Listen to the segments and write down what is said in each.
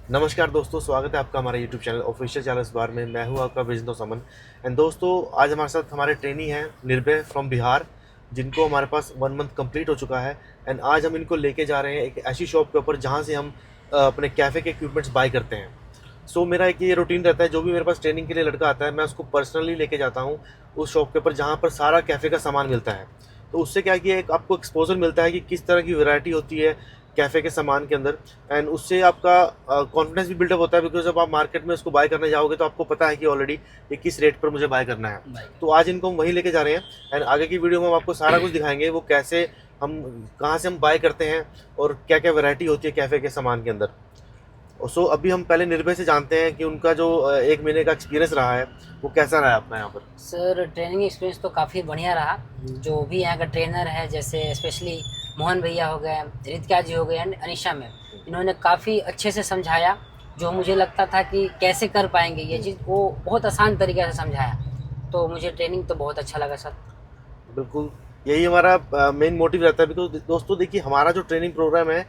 नमस्कार दोस्तों, स्वागत है आपका हमारे यूट्यूब चैनल ऑफिशियल चैनल इस बार में। मैं हूं आपका विजेंद्र समन। एंड दोस्तों, आज हमारे साथ हमारे ट्रेनी हैं निर्भय फ्रॉम बिहार, जिनको हमारे पास 1 मंथ कंप्लीट हो चुका है। एंड आज हम इनको लेके जा रहे हैं एक ऐसी शॉप के ऊपर जहां से हम अपने कैफ़े के इक्विपमेंट्स बाय करते हैं। सो मेरा एक ये रूटीन रहता है, जो भी मेरे पास ट्रेनिंग के लिए लड़का आता है मैं उसको पर्सनली लेके जाता हूँ उस शॉप के ऊपर जहाँ पर सारा कैफ़े का सामान मिलता है। तो उससे क्या है कि एक आपको एक्सपोजर मिलता है कि किस तरह की वैरायटी होती है कैफ़े के सामान के अंदर। एंड उससे आपका कॉन्फिडेंस भी बिल्डअप होता है, बिकॉज जब आप मार्केट में उसको बाय करने जाओगे तो आपको पता है कि ऑलरेडी ये किस रेट पर मुझे बाय करना है। तो आज इनको हम वहीं लेके जा रहे हैं। एंड आगे की वीडियो में हम आपको सारा कुछ दिखाएंगे, वो कैसे हम कहाँ से हम बाय करते हैं और क्या क्या वैरायटी होती है कैफ़े के सामान के अंदर। सो अभी हम पहले निर्भय से जानते हैं कि उनका जो 1 महीने का एक्सपीरियंस रहा है वो कैसा रहा है अपना यहाँ पर। सर, ट्रेनिंग एक्सपीरियंस तो काफ़ी बढ़िया रहा। जो भी यहाँ का ट्रेनर है, जैसे स्पेशली मोहन भैया हो गए, रितिका जी हो गए एंड अनिशा मैम, इन्होंने काफ़ी अच्छे से समझाया। जो मुझे लगता था कि कैसे कर पाएंगे ये चीज़, वो बहुत आसान तरीके से समझाया। तो मुझे ट्रेनिंग तो बहुत अच्छा लगा सर। बिल्कुल, यही हमारा मेन मोटिव रहता है। बिकॉज दोस्तों देखिए, हमारा जो ट्रेनिंग प्रोग्राम है,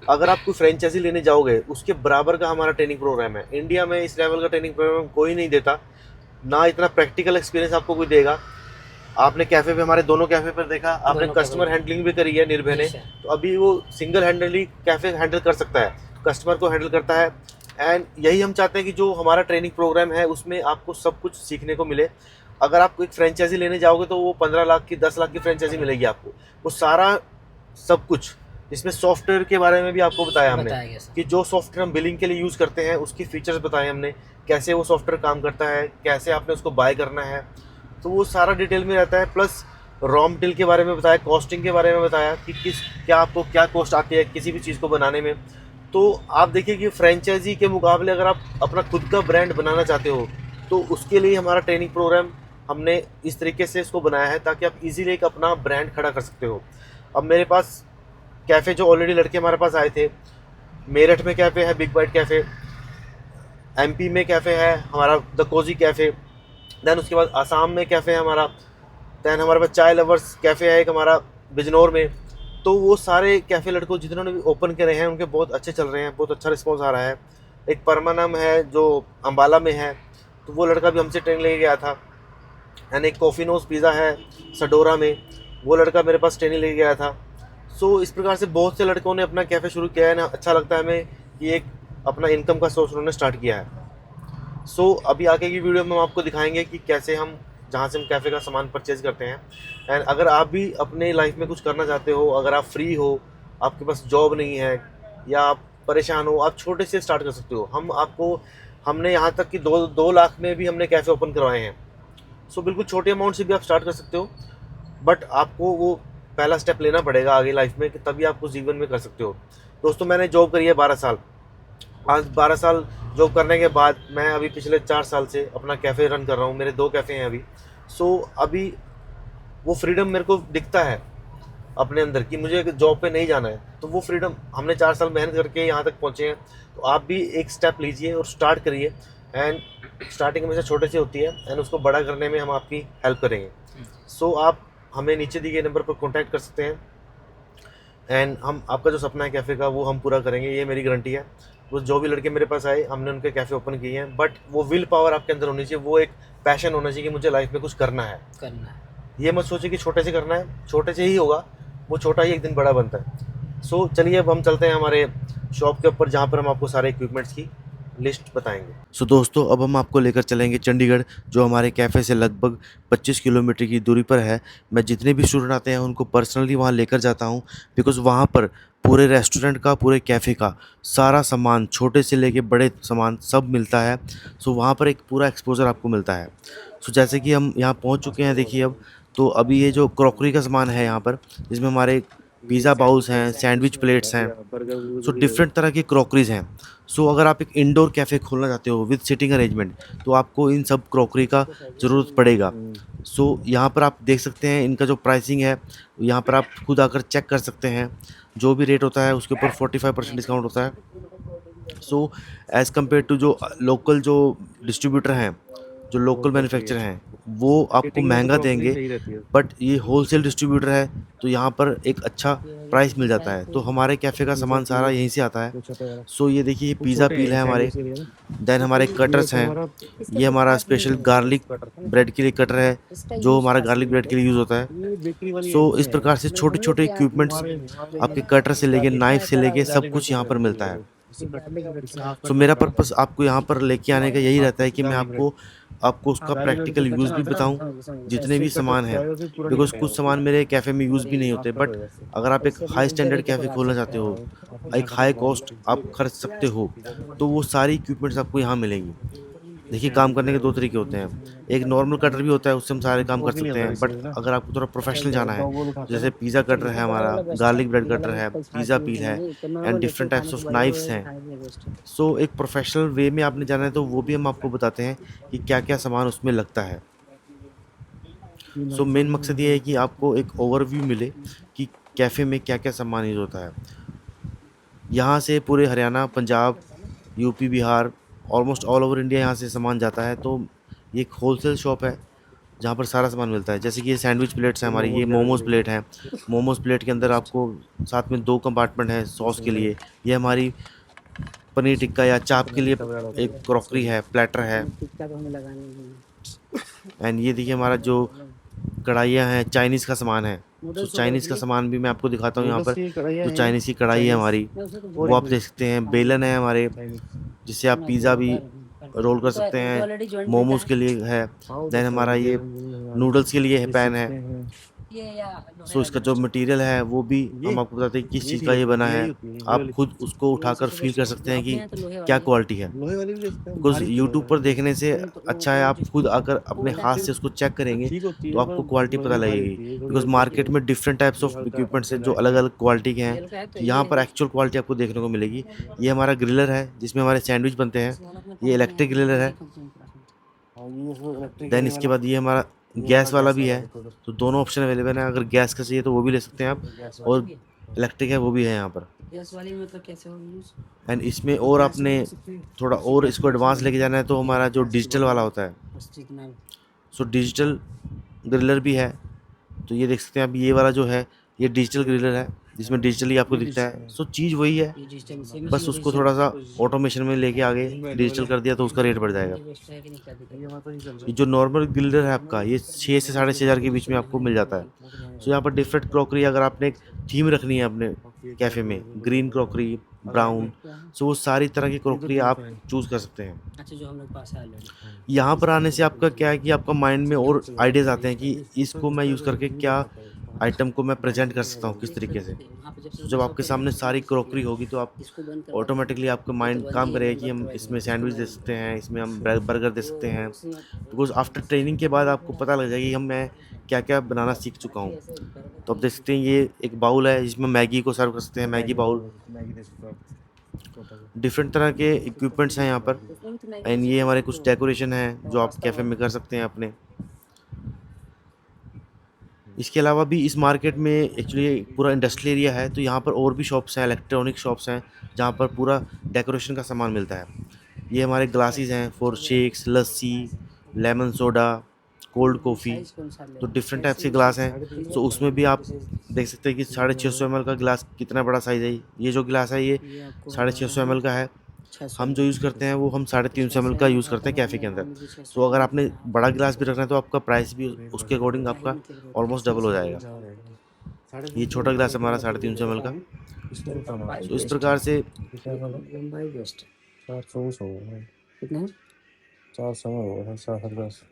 अगर आप कोई फ्रेंचाइजी लेने जाओगे उसके बराबर का हमारा ट्रेनिंग प्रोग्राम है। इंडिया में इस लेवल का ट्रेनिंग प्रोग्राम कोई नहीं देता, ना इतना प्रैक्टिकल एक्सपीरियंस आपको कोई देगा। आपने कैफे पे, हमारे दोनों कैफे पर देखा, आपने दोनों कस्टमर हैंडलिंग भी करी है निर्भय जी ने। सर। तो अभी वो सिंगल हैंडली कैफे हैंडल कर सकता है, कस्टमर को हैंडल करता है। एंड यही हम चाहते हैं कि जो हमारा ट्रेनिंग प्रोग्राम है उसमें आपको सब कुछ सीखने को मिले। अगर आप एक फ्रेंचाइजी लेने जाओगे तो वो 15 लाख की, 10 लाख की फ्रेंचाइजी मिलेगी आपको। वो सारा सब कुछ, इसमें सॉफ्टवेयर के बारे में भी आपको बताया हमने बताया गया सर। कि जो सॉफ्टवेयर हम बिलिंग के लिए यूज़ करते हैं उसकी फीचर्स बताए हमने, कैसे वो सॉफ्टवेयर काम करता है, कैसे आपने उसको बाय करना है। तो वो सारा डिटेल में रहता है। प्लस रॉ मटेरियल के बारे में बताया, कॉस्टिंग के बारे में बताया कि किस क्या आपको क्या कॉस्ट आती है किसी भी चीज़ को बनाने में। तो आप देखिए कि फ्रेंचाइजी के मुकाबले अगर आप अपना खुद का ब्रांड बनाना चाहते हो तो उसके लिए हमारा ट्रेनिंग प्रोग्राम हमने इस तरीके से इसको बनाया है ताकि आप इजीली एक अपना ब्रांड खड़ा कर सकते हो। अब मेरे पास कैफ़े जो ऑलरेडी लड़के हमारे पास आए थे, मेरठ में कैफ़े है बिग बाइट कैफ़े, एमपी में कैफ़े है हमारा द कोजी कैफ़े, देन उसके बाद आसाम में कैफ़े है हमारा, दैन हमारे पास चाय लवर्स कैफ़े है एक हमारा बिजनौर में। तो वो सारे कैफ़े लड़कों जिन्होंने भी ओपन करे हैं उनके बहुत अच्छे चल रहे हैं, बहुत अच्छा रिस्पॉन्स आ रहा है। एक परमानम है जो अम्बाला में है, तो वो लड़का भी हमसे ट्रेनिंग लेके गया था। एंड एक कॉफ़ी पिज़्ज़ा है सडोरा में, वो लड़का मेरे पास ट्रेनिंग लेके गया था। सो इस प्रकार से बहुत से लड़कों ने अपना कैफ़े शुरू किया है ना। अच्छा लगता है हमें कि एक अपना इनकम का सोर्स उन्होंने स्टार्ट किया है। सो अभी आगे की वीडियो में हम आपको दिखाएंगे कि कैसे हम जहाँ से हम कैफ़े का सामान परचेज़ करते हैं। एंड अगर आप भी अपने लाइफ में कुछ करना चाहते हो, अगर आप फ्री हो, आपके पास जॉब नहीं है या आप परेशान हो, आप छोटे से स्टार्ट कर सकते हो। हमने यहाँ तक कि 2 लाख में भी हमने कैफ़े ओपन करवाए हैं। सो बिल्कुल छोटे अमाउंट से भी आप स्टार्ट कर सकते हो, बट आपको वो पहला स्टेप लेना पड़ेगा आगे लाइफ में, कि तभी आप उस जीवन में कर सकते हो। दोस्तों, मैंने जॉब करी है 12 साल। आज 12 साल जॉब करने के बाद मैं अभी पिछले 4 साल से अपना कैफ़े रन कर रहा हूँ। मेरे 2 कैफ़े हैं अभी। सो अभी वो फ्रीडम मेरे को दिखता है अपने अंदर कि मुझे जॉब पे नहीं जाना है। तो वो फ्रीडम हमने 4 साल मेहनत करके यहाँ तक पहुँचे हैं। तो आप भी एक स्टेप लीजिए और स्टार्ट करिए। एंड स्टार्टिंग हमेशा छोटे से होती है एंड उसको बड़ा करने में हम आपकी हेल्प करेंगे। सो आप हमें नीचे दिए गए नंबर पर कॉन्टैक्ट कर सकते हैं। एंड हम आपका जो सपना है कैफ़े का वो हम पूरा करेंगे, ये मेरी गारंटी है। वो जो भी लड़के मेरे पास आए हमने उनके कैफ़े ओपन किए हैं, बट वो विल पावर आपके अंदर होनी चाहिए, वो एक पैशन होना चाहिए कि मुझे लाइफ में कुछ करना है। करना है। ये मत सोचिए कि छोटे से करना है, छोटे से ही होगा, वो छोटा ही एक दिन बड़ा बनता है। सो चलिए अब हम चलते हैं हमारे शॉप के ऊपर जहाँ पर हम आपको सारे इक्विपमेंट्स की लिस्ट बताएंगे। सो दोस्तों, अब हम आपको लेकर चलेंगे चंडीगढ़, जो हमारे कैफ़े से लगभग 25 किलोमीटर की दूरी पर है। मैं जितने भी स्टूडेंट आते हैं उनको पर्सनली वहाँ लेकर जाता हूँ, बिकॉज़ वहाँ पर पूरे रेस्टोरेंट का, पूरे कैफ़े का सारा सामान, छोटे से लेके बड़े सामान सब मिलता है। सो वहाँ पर एक पूरा एक्सपोज़र आपको मिलता है। सो जैसे कि हम यहाँ पहुँच चुके हैं, देखिए अब तो अभी ये जो क्रॉकरी का सामान है यहाँ पर, जिसमें हमारे पिज़्ज़ा बाउल्स हैं, सैंडविच प्लेट्स हैं, सो डिफरेंट तरह की क्रॉकरीज़ हैं। सो अगर आप एक इंडोर कैफ़े खोलना चाहते हो विद सिटिंग अरेंजमेंट, तो आपको इन सब क्रॉकरी का ज़रूरत पड़ेगा। सो यहाँ पर आप देख सकते हैं इनका जो प्राइसिंग है, यहाँ पर आप खुद आकर चेक कर सकते हैं। जो भी रेट होता है उसके ऊपर 45% डिस्काउंट होता है। सो एज़ कम्पेयर टू जो लोकल जो डिस्ट्रीब्यूटर हैं, जो लोकल मैन्युफैक्चर हैं वो आपको महंगा देंगे, बट ये होलसेल डिस्ट्रीब्यूटर है तो यहाँ पर एक अच्छा प्राइस मिल जाता है। तो हमारे कैफ़े का सामान सारा यहीं से आता है। सो ये देखिए, ये पिज़्ज़ा पील है हमारे, देन हमारे कटर्स हैं, ये हमारा स्पेशल गार्लिक ब्रेड के लिए कटर है जो हमारा गार्लिक ब्रेड के लिए यूज़ होता है। सो इस प्रकार से छोटे छोटे इक्विपमेंट्स, आपके कटर से लेके नाइफ से लेके सब कुछ यहाँ पर मिलता है। सो मेरा पर्पस आपको यहाँ पर लेके आने का यही रहता है कि मैं आपको आपको उसका प्रैक्टिकल यूज़ भी बताऊँ, जितने भी सामान हैं, बिकॉज़ कुछ सामान मेरे कैफ़े में यूज़ भी नहीं होते, बट अगर आप एक हाई स्टैंडर्ड कैफ़े खोलना चाहते हो, एक हाई कॉस्ट आप खर्च सकते हो, तो वो सारी इक्विपमेंट्स आपको यहाँ मिलेंगी। देखिए, काम करने के 2 तरीके होते हैं। एक नॉर्मल कटर भी होता है, उससे हम सारे काम कर सकते हैं, बट अगर आपको थोड़ा प्रोफेशनल जाना है, जैसे पिज़्ज़ा कटर है हमारा, गार्लिक ब्रेड कटर है, पिज़्ज़ा पील है and different types of knifes हैं। सो एक प्रोफेशनल वे में आपने जाना है तो वो भी हम आपको बताते हैं कि क्या-क्या सामान उसमें लगता है। सो मेन मकसद ये है कि आपको एक ओवरव्यू मिले कि कैफ़े में क्या-क्या सामान यूज़ होता है। यहाँ से पूरे Haryana, Punjab, UP, Bihar, almost all over India यहाँ से सामान जाता है। तो ये एक होलसेल शॉप है जहाँ पर सारा सामान मिलता है। जैसे कि ये सैंडविच प्लेट्स हैं हमारी, ये मोमोज़ प्लेट हैं। मोमोज़ प्लेट के अंदर आपको साथ में 2 कंपार्टमेंट हैं सॉस के लिए। ये हमारी पनीर टिक्का या चाप के लिए एक क्रॉकरी है, प्लेटर है। एंड ये देखिए हमारा जो कढ़ाइयाँ हैं, चाइनीज़ का सामान है। तो चाइनीज़ का सामान भी मैं आपको दिखाता हूँ यहाँ पर। जो चाइनीज़ की कढ़ाई है हमारी, वो आप देख सकते हैं। बेलन है हमारे, जिससे आप पिज़्ज़ा भी रोल कर सकते हैं। मोमोज़ के लिए है। देन हमारा ये नूडल्स के लिए पैन है। सो इसका जो मटेरियल है वो भी हम आपको बताते हैं किस चीज़ का ये बना है। आप खुद उसको उठाकर फील कर सकते हैं कि क्या क्वालिटी है। बिकॉज़ यूट्यूब पर देखने से अच्छा है आप खुद आकर अपने हाथ से उसको चेक करेंगे तो आपको क्वालिटी पता लगेगी। बिकॉज़ मार्केट में डिफरेंट टाइप्स ऑफ इक्विपमेंट्स हैं जो अलग-अलग क्वालिटी के हैं। तो यहाँ पर एक्चुअल क्वालिटी आपको देखने को मिलेगी। ये हमारा ग्रिलर है जिसमें हमारे सैंडविच बनते हैं। ये इलेक्ट्रिक ग्रिलर है। देन इसके बाद ये हमारा गैस वाला भी है। तो दोनों ऑप्शन अवेलेबल हैं। अगर गैस का चाहिए तो वो भी ले सकते हैं आप, और इलेक्ट्रिक है वो भी है यहाँ पर। गैस वाली में मतलब कैसे होगी यूज़? एंड इसमें और आपने थोड़ा और इसको एडवांस लेके जाना है तो हमारा जो डिजिटल वाला होता है, बस जितना सो डिजिटल ग्रिलर भी है। तो ये देख सकते हैं आप, ये वाला जो है ये डिजिटल ग्रिलर है जिसमें डिजिटली आपको दिखता है। सो चीज़ वही है, ये डिजिटल सेम बस उसको थोड़ा सा ऑटोमेशन में लेके आगे डिजिटल कर दिया तो उसका रेट बढ़ जाएगा। वेस्ट है कि नहीं कर ये जो नॉर्मल ग्रिलर है आपका, ये 6 से 6,500 के बीच में आपको मिल जाता है। सो यहाँ पर डिफरेंट क्रॉकरी, अगर आपने एक थीम रखनी है अपने कैफ़े में, ग्रीन क्रॉकरी, ब्राउन, सो वो सारी तरह की क्रॉकरी आप चूज़ कर सकते हैं। अच्छा, जो हम लोग पास है ऑलरेडी। यहाँ पर आने से आपका क्या है कि आपका माइंड में और आइडियाज़ आते हैं कि इसको मैं यूज़ करके क्या आइटम को मैं प्रेजेंट कर सकता हूँ किस तरीके से। वहाँ पे तो जब आपके सामने सारी क्रॉकरी होगी तो आप इसको बंद कर ऑटोमेटिकली आपका माइंड काम करेगा कि हम इसमें सैंडविच दे सकते हैं, इसमें हम बर्गर दे सकते हैं। बिकॉज आफ्टर ट्रेनिंग के बाद आपको पता लग जाएगा कि मैं क्या क्या बनाना सीख चुका हूँ। तो आप देख सकते हैं ये एक बाउल है जिसमें मैगी को सर्व कर सकते हैं, मैगी बाउल। डिफरेंट तरह के इक्विपमेंट्स हैं यहाँ पर। एंड ये हमारे कुछ डेकोरेशन है जो आप कैफ़े में कर सकते हैं अपने। इसके अलावा भी इस मार्केट में एक्चुअली पूरा इंडस्ट्रियल एरिया है, तो यहाँ पर और भी शॉप्स हैं, इलेक्ट्रॉनिक शॉप्स हैं जहाँ पर पूरा डेकोरेशन का सामान मिलता है। ये हमारे ग्लासेस हैं for shakes, lassi, lemon soda, cold coffee. तो डिफरेंट टाइप्स के ग्लास हैं। सो उसमें भी आप देख सकते हैं कि 650 ml का गिलास कितना बड़ा साइज़ है। ये जो गिलास है ये 650 ml का है। हम जो यूज़ करते हैं वो हम 350 ml का यूज़ करते हैं कैफ़े के अंदर। सो अगर आपने बड़ा गिलास भी रखना है तो आपका प्राइस भी उसके अकॉर्डिंग आपका ऑलमोस्ट डबल हो जाएगा। ये छोटा गिलास हमारा 350 ml का। तो इस प्रकार से लंबाई वेस्ट कितना है? 400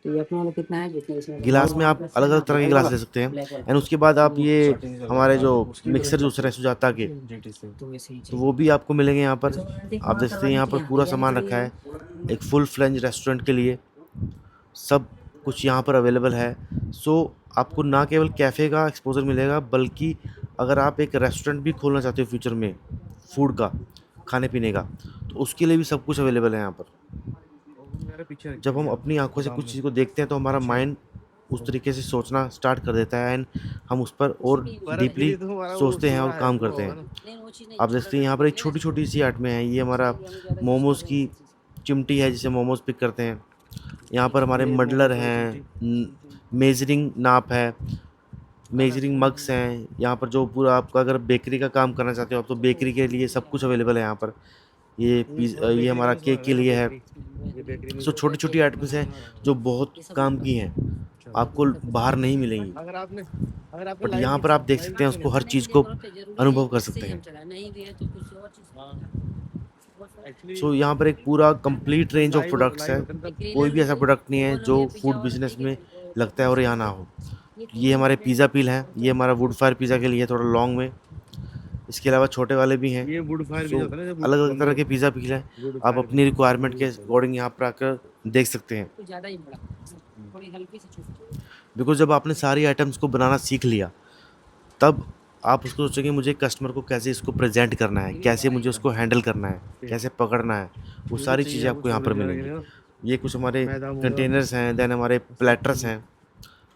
तो ये अपना वाला कितना है जितने इसमें गिलास में आप अलग अलग तरह के गिलास ले सकते हैं। एंड उसके बाद आप ये हमारे जो मिक्सर जूसर है सुजाता के, तो वैसे ही तो वो भी आपको मिलेंगे यहाँ पर। आप देख सकते हैं यहाँ पर पूरा सामान रखा है एक फुल फ्लेंज रेस्टोरेंट के लिए। सब कुछ यहाँ पर अवेलेबल है। सो आपको ना केवल कैफ़े का एक्सपोजर मिलेगा, बल्कि अगर आप एक रेस्टोरेंट भी खोलना चाहते हो फ्यूचर में फूड का, खाने पीने का, तो उसके लिए भी सब कुछ अवेलेबल है यहाँ पर। जब हम अपनी आंखों से कुछ चीज़ को देखते हैं तो हमारा माइंड उस तरीके से सोचना स्टार्ट कर देता है एंड हम उस पर और डीपली सोचते हैं और काम करते हैं। आप देखते हैं यहाँ पर एक छोटी छोटी सी आर्ट में है। ये हमारा मोमोज़ की चिमटी है जिसे मोमोज़ पिक करते हैं। यहाँ पर हमारे मडलर हैं, मेजरिंग नाप है, मेजरिंग मग्स हैं। यहाँ पर जो पूरा आपका अगर बेकरी का काम करना चाहते हो आप तो बेकरी के लिए सब कुछ अवेलेबल है यहाँ पर। ये हमारा केक के लिए है। सो छोटी छोटी आइटम्स हैं जो बहुत काम की हैं, आपको बाहर नहीं मिलेंगी, बट यहाँ पर आप देख सकते हैं उसको हर चीज़ को अनुभव कर सकते हैं। सो यहाँ पर एक पूरा कंप्लीट रेंज ऑफ प्रोडक्ट्स है, कोई भी ऐसा प्रोडक्ट नहीं है जो फूड बिजनेस में लगता है और यहाँ ना हो। ये हमारे पिज़्ज़ा पील हैं, ये हमारा वुड फायर पिज़्ज़ा के लिए थोड़ा लॉन्ग में, इसके अलावा छोटे वाले भी हैं। अलग अलग तरह के पिज़्ज़ा पील हैं, आप अपनी रिक्वायरमेंट के अकॉर्डिंग यहाँ पर आकर देख सकते हैं। बिकॉज जब आपने सारी आइटम्स को बनाना सीख लिया तब आप उसको सोचेंगे मुझे कस्टमर को कैसे इसको प्रेजेंट करना है, कैसे मुझे उसको हैंडल करना है, कैसे पकड़ना है, वो सारी चीज़ें आपको यहाँ पर मिलेंगी। ये कुछ हमारे कंटेनर्स हैं, देन हमारे प्लेटर्स हैं।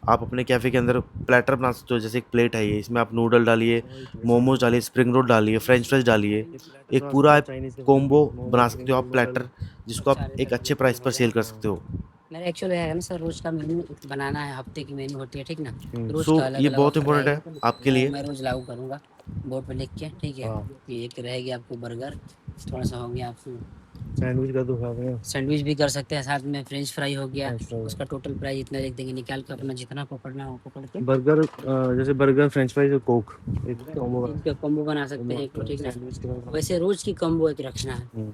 आप अपने कैफ़े के अंदर प्लेटर बना सकते हो, जैसे एक प्लेट है ये, इसमें आप नूडल डालिए, मोमोज डालिए, स्प्रिंग रोल डालिए, फ्रेंच फ्राइज डालिए, एक पूरा कोम्बो बना सकते हो आप प्लेटर, जिसको आप एक अच्छे प्राइस पर सेल कर सकते हो। मेरा एक्चुअली है ना सर, रोज का मेन्यू बनाना है, हफ्ते की मेन्यू होती है, ठीक ना। रोज सो का अलग ये अलग बहुत ऑफर इंपॉर्टेंट रहेगा, है आपके लिए। मैं रोज लागू करूँगा बोर्ड पे लिख के, ठीक है। ये एक रहेगी आपको बर्गर, थोड़ा सा हो गया आपको सैंडविच का तो खा रहे हैं। सैंडविच भी कर सकते हैं, साथ में फ्रेंच फ्राई हो गया, उसका टोटल प्राइस इतना लिख देंगे, निकाल के अपना जितना पकड़ना हो पकड़ के बर्गर जैसे बर्गर फ्रेंच फ्राइज और कोक एक कॉम्बो इनका कॉम्बो बना सकते हैं एक, तो ठीक ना। वैसे रोज की कॉम्बो एक रखना है,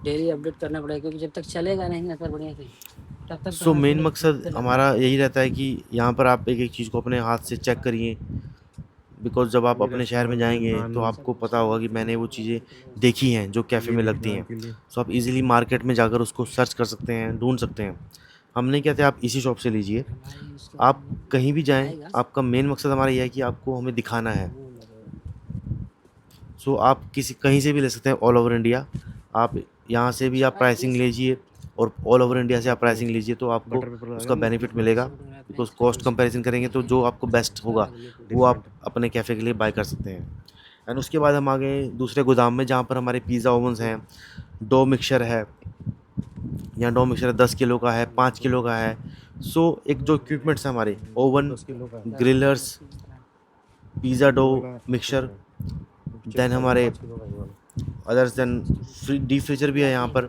डेली अपडेट करना पड़ेगा, क्योंकि जब तक चलेगा नहीं ना सर बढ़िया से तब तक। सो मेन मकसद हमारा यही रहता है कि यहाँ पर आप एक एक चीज़ को अपने हाथ से चेक करिए, बिकॉज जब आप अपने शहर में जाएंगे तो आपको पता होगा कि मैंने वो चीज़ें देखी हैं जो कैफ़े में लगती हैं। सो आप इजीली मार्केट में जाकर उसको सर्च कर सकते हैं, ढूंढ सकते हैं। हम नहीं कहते आप इसी शॉप से लीजिए, आप कहीं भी जाएं, आपका मेन मकसद हमारा यह है कि आपको हमें दिखाना है। सो आप किसी कहीं से भी ले सकते हैं ऑल ओवर इंडिया। आप यहाँ से भी आप प्राइसिंग लीजिए और ऑल ओवर इंडिया से आप प्राइसिंग लीजिए तो आपको उसका बेनिफिट मिलेगा, बिकॉज कॉस्ट कंपैरिजन करेंगे तो जो आपको बेस्ट होगा वो आप अपने कैफ़े के लिए बाय कर सकते हैं। एंड उसके बाद हम आ गए दूसरे गोदाम में, जहाँ पर हमारे पिज़्ज़ा ओवन्स हैं, डो मिक्सचर है। यहाँ डो मिक्सचर 10 किलो का है, 5 किलो का है। सो एक जो इक्विपमेंट्स हैं हमारे, oven, grillers, pizza dough mixture, then हमारे अदर्स देन डीप फ्रीजर भी है यहाँ पर।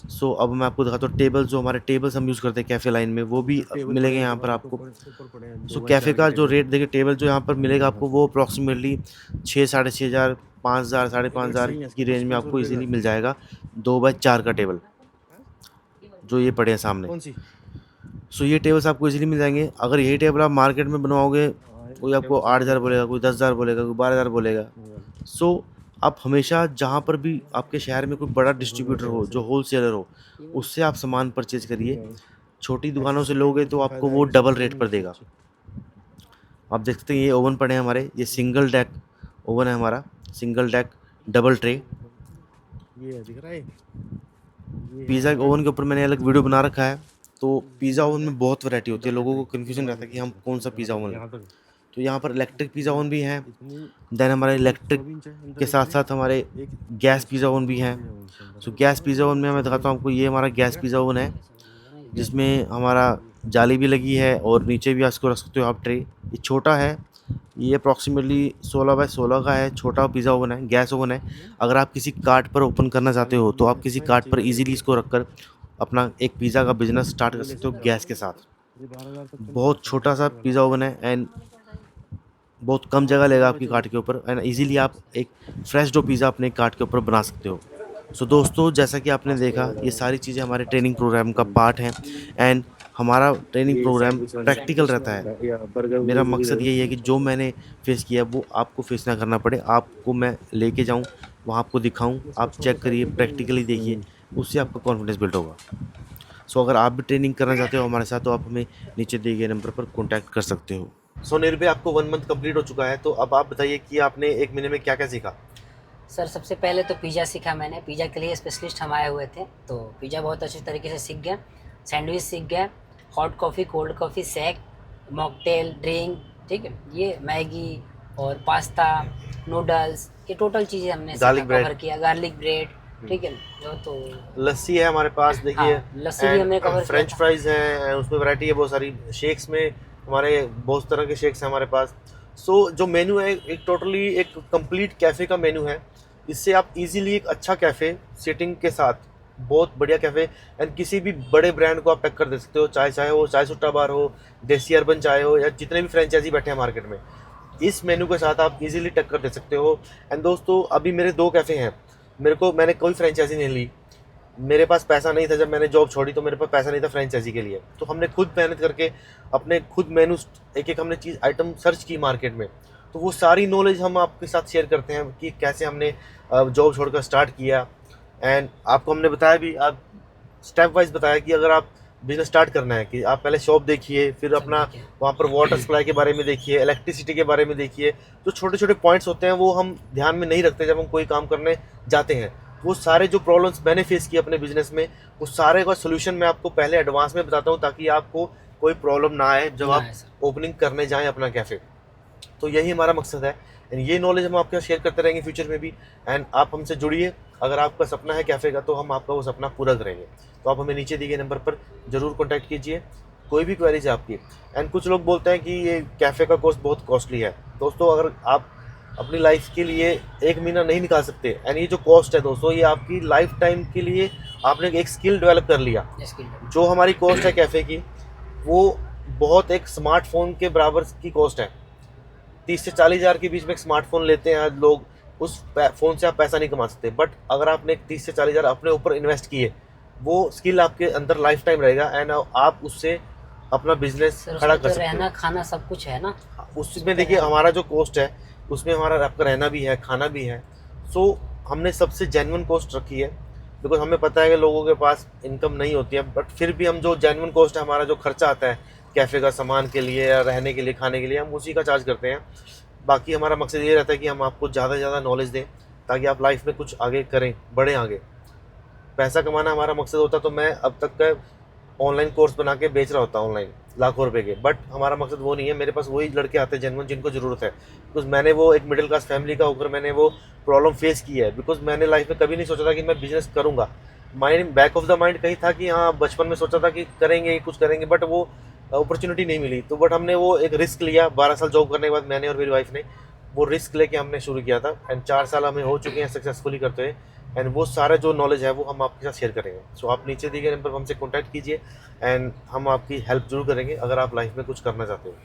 सो अब मैं आपको दिखाता हूँ टेबल, जो हमारे टेबल्स हम यूज़ करते हैं कैफ़े लाइन में, वो भी मिलेंगे यहाँ पर आपको। सो कैफ़े का जो रेट देखिए, टेबल जो यहाँ पर मिलेगा आपको वो अप्रॉक्सीमेटली 6 साढ़े 6 हज़ार, 5 हज़ार, साढ़े 5 हज़ार की रेंज में आपको इजीली मिल जाएगा 2x4 का टेबल जो ये पड़े हैं सामने। सो ये टेबल्स आपको इजीली मिल जाएंगे। अगर यही टेबल आप मार्केट में बनवाओगे, कोई आपको 8 हज़ार बोलेगा, कोई 10 हज़ार बोलेगा, कोई 12 हज़ार बोलेगा। सो आप हमेशा जहाँ पर भी आपके शहर में कोई बड़ा डिस्ट्रीब्यूटर हो, जो होल सेलर हो, उससे आप सामान परचेज करिए। छोटी दुकानों से लोगे तो आपको वो डबल रेट पर देगा। आप देख सकते हैं ये ओवन पड़े हैं हमारे, ये सिंगल डेक ओवन है हमारा, सिंगल डेक डबल ट्रे। ये दिख रहा है पिज़्ज़ा ओवन के ऊपर मैंने अलग वीडियो बना रखा है। तो पिज़्ज़ा ओवन में बहुत वैरायटी होती है, लोगों को कन्फ्यूजन रहता है कि हम कौन सा पिज़्ज़ा ओवन लें। तो यहाँ पर इलेक्ट्रिक पिज़्ज़ा ओवन भी है, देन हमारे इलेक्ट्रिक के साथ साथ हमारे गैस पिज़्ज़ा ओवन भी हैं। सो गैस पिज़्ज़ा ओवन में मैं दिखाता हूँ आपको, ये हमारा गैस पिज़्ज़ा ओवन है जिसमें हमारा जाली भी लगी है और नीचे भी इसको रख सकते हो आप ट्रे। ये छोटा है, ये अप्रॉक्सीमेटली 16 बाय 16 का है, छोटा पिज़्ज़ा ओवन है, गैस ओवन है। अगर आप किसी कार्ट पर ओपन करना चाहते हो तो आप किसी कार्ट पर इजीली इसको रखकर अपना एक पिज़्ज़ा का बिजनेस स्टार्ट कर सकते हो गैस के साथ। बहुत छोटा सा पिज़्ज़ा ओवन है एंड बहुत कम जगह लेगा आपकी कार्ट के ऊपर, एंड इजीली आप एक फ्रेश डो पिज़्ज़ा अपने कार्ट के ऊपर बना सकते हो। सो दोस्तों, जैसा कि आपने देखा, ये सारी चीज़ें हमारे ट्रेनिंग प्रोग्राम का पार्ट हैं एंड हमारा ट्रेनिंग प्रोग्राम प्रैक्टिकल रहता है। मेरा मकसद यही है कि जो मैंने फेस किया वो आपको फेस ना करना पड़े, आपको मैं लेके जाऊँ, वहाँ आपको दिखाऊँ, आप चेक करिए, प्रैक्टिकली देखिए, उससे आपका कॉन्फिडेंस बिल्ड होगा। सो अगर आप भी ट्रेनिंग करना चाहते हो हमारे साथ तो आप हमें नीचे दिए गए नंबर पर कॉन्टैक्ट कर सकते हो। सो निर्भय, आपको 1 मंथ कंप्लीट हो चुका है, तो अब आप बताइए कि आपने 1 महीने में क्या क्या सीखा। सर सबसे पहले तो पिज़्ज़ा सीखा मैंने, पिज़्ज़ा के लिए स्पेशलिस्ट हम आए हुए थे, तो पिज़्ज़ा बहुत अच्छी तरीके से सीख गए। सैंडविच सीख गए, hot coffee, cold coffee, shake, mocktail, drink, ठीक है, ये मैगी और पास्ता, नूडल्स, ये टोटल चीज़ें हमने गार्लिक कवर किया। गार्लिक ब्रेड, ठीक है जो तो लस्सी है हमारे पास, देखिए। हाँ, लस्सी भी हमने कवर किया फ्रेंच था। फ्राइज हैं, उसमें वैरायटी है बहुत सारी। शेक्स में हमारे बहुत तरह के शेक्स हैं हमारे पास। सो जो मेन्यू है एक टोटली एक कंप्लीट कैफ़े का मेन्यू है। इससे आप इजीली एक अच्छा कैफ़े सीटिंग के साथ, बहुत बढ़िया कैफ़े, एंड किसी भी बड़े ब्रांड को आप टक्कर कर दे सकते हो, चाहे वो चाय सुट्टा बार हो, देसी अर्बन चाय हो, या जितने भी फ्रेंचाइजी बैठे हैं मार्केट में, इस मेन्यू के साथ आप इजीली टक्कर दे सकते हो। एंड दोस्तों अभी मेरे 2 कैफ़े हैं। मैंने कोई फ्रेंचाइजी नहीं ली। मेरे पास पैसा नहीं था, जब मैंने जॉब छोड़ी तो मेरे पास पैसा नहीं था फ्रेंचाइजी के लिए। तो हमने खुद मेहनत करके अपने खुद मेनू एक हमने चीज़ आइटम सर्च की मार्केट में। तो वो सारी नॉलेज हम आपके साथ शेयर करते हैं कि कैसे हमने जॉब छोड़कर स्टार्ट किया। एंड आपको हमने बताया भी, आप स्टेप वाइज बताया कि अगर आप बिजनेस स्टार्ट करना है कि आप पहले शॉप देखिए, फिर अपना वहाँ पर वाटर सप्लाई के बारे में देखिए, इलेक्ट्रिसिटी के बारे में देखिए। जो छोटे छोटे पॉइंट्स होते हैं वो हम ध्यान में नहीं रखते जब हम कोई काम करने जाते हैं। वो सारे जो प्रॉब्लम्स मैंने फेस किए अपने बिजनेस में, वो सारे का सोल्यूशन मैं आपको पहले एडवांस में बताता हूँ, ताकि आपको कोई प्रॉब्लम ना आए जब आप ओपनिंग करने जाएं अपना कैफ़े। तो यही हमारा मकसद है, एंड ये नॉलेज हम आपके साथ शेयर करते रहेंगे फ्यूचर में भी। एंड आप हमसे जुड़िए, अगर आपका सपना है कैफ़े का तो हम आपका वो सपना पूरा करेंगे। तो आप हमें नीचे दिए गए नंबर पर ज़रूर कॉन्टैक्ट कीजिए, कोई भी क्वेरीज है आपकी। एंड कुछ लोग बोलते हैं कि ये कैफ़े का कॉस्ट बहुत कॉस्टली है। दोस्तों अगर आप अपनी लाइफ के लिए 1 महीना नहीं निकाल सकते, एंड ये जो कॉस्ट है दोस्तों, ये आपकी लाइफ टाइम के लिए आपने एक स्किल डेवलप कर लिया। जो हमारी कॉस्ट है कैफ़े की, वो बहुत एक स्मार्टफोन के बराबर की कॉस्ट है। 30 से 40 हज़ार के बीच में एक स्मार्टफोन लेते हैं आज लोग, उस फ़ोन से आप पैसा नहीं कमा सकते। बट अगर आपने 30 से 40 हज़ार अपने ऊपर इन्वेस्ट किए, वो स्किल आपके अंदर लाइफ टाइम रहेगा, एंड आप उससे अपना बिजनेस खड़ा कर सकते हो। रहना खाना सब कुछ है ना उसमें देखिए हमारा जो कॉस्ट है, उसमें हमारा आपका रहना भी है, खाना भी है। सो हमने सबसे जेन्युइन कॉस्ट रखी है, बिकॉज हमें पता है कि लोगों के पास इनकम नहीं होती है। बट फिर भी हम जो जेन्युइन कॉस्ट है, हमारा जो खर्चा आता है कैफ़े का सामान के लिए या रहने के लिए, खाने के लिए, हम उसी का चार्ज करते हैं। बाकी हमारा मकसद ये रहता है कि हम आपको ज़्यादा से ज़्यादा नॉलेज दें, ताकि आप लाइफ में कुछ आगे करें, बढ़ें आगे। पैसा कमाना हमारा मकसद होता तो मैं अब तक का ऑनलाइन कोर्स बना के बेच रहा होता ऑनलाइन लाखों रुपए के। बट हमारा मकसद वो नहीं है। मेरे पास वही लड़के आते हैं जेन्युइन जिनको ज़रूरत है, बिकॉज मैंने वो एक मिडिल क्लास फैमिली का होकर मैंने वो प्रॉब्लम फेस की है। बिकॉज मैंने लाइफ में कभी नहीं सोचा था कि मैं बिजनेस करूँगा। Mind back of the mind कहीं था कि हाँ, बचपन में सोचा था कि करेंगे कुछ करेंगे, बट वो अपॉर्चुनिटी नहीं मिली। तो बट हमने वो एक रिस्क लिया। 12 साल जॉब करने के बाद मैंने और मेरी वाइफ ने वो रिस्क लेके हमने शुरू किया था, एंड 4 साल हमें हो चुके हैं सक्सेसफुली करते हुए। एंड वो सारा जो नॉलेज है वो हम आपके साथ शेयर करेंगे। सो आप नीचे दिए गए नंबर पर हमसे कॉन्टैक्ट कीजिए, एंड हम आपकी हेल्प जरूर करेंगे अगर आप लाइफ में कुछ करना चाहते हो।